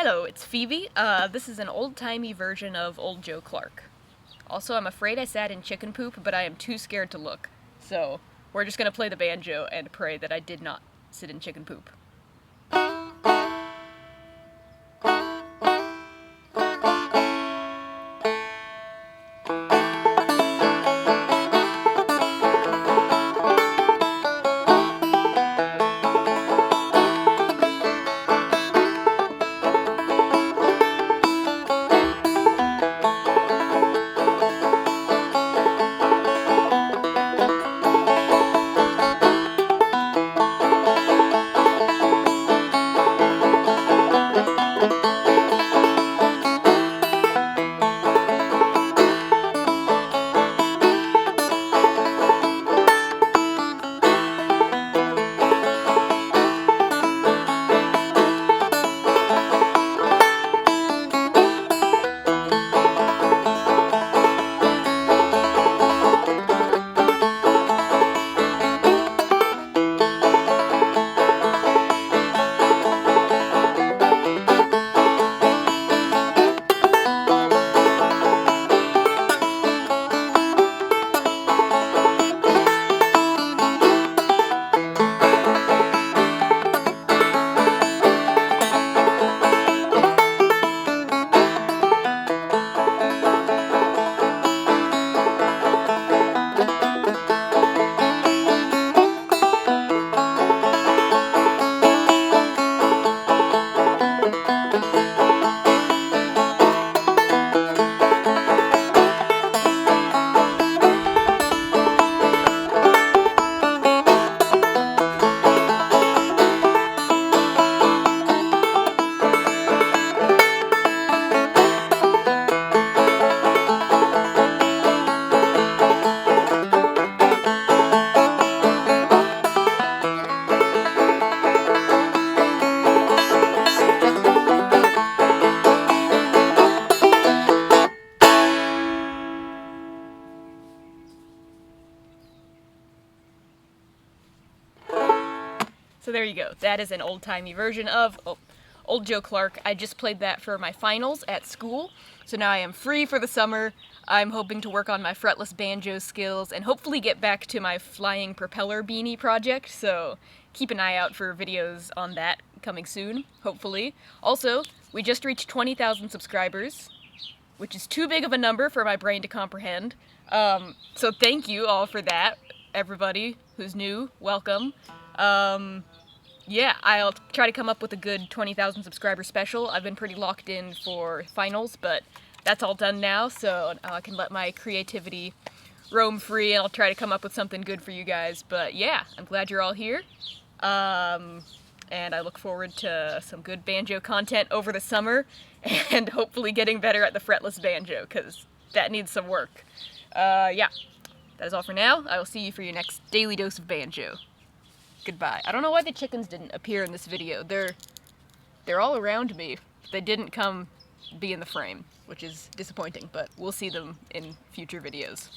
Hello, it's Phoebe. This is an old-timey version of Old Joe Clark. Also, I'm afraid I sat in chicken poop, but I am too scared to look. So, we're just gonna play the banjo and pray that I did not sit in chicken poop. So there you go. That is an old-timey version of Old Joe Clark. I just played that for my finals at school, so now I am free for the summer. I'm hoping to work on my fretless banjo skills and hopefully get back to my flying propeller beanie project, so keep an eye out for videos on that coming soon, hopefully. Also, we just reached 20,000 subscribers, which is too big of a number for my brain to comprehend. So thank you all for that, everybody who's new, welcome. Yeah, I'll try to come up with a good 20,000 subscriber special. I've been pretty locked in for finals, but that's all done now, so I can let my creativity roam free, and I'll try to come up with something good for you guys. But yeah, I'm glad you're all here, and I look forward to some good banjo content over the summer, and hopefully getting better at the fretless banjo, because that needs some work. Yeah, that is all for now. I will see you for your next daily dose of banjo. Goodbye. I don't know why the chickens didn't appear in this video. They're all around me. They didn't come be in the frame, which is disappointing, but we'll see them in future videos.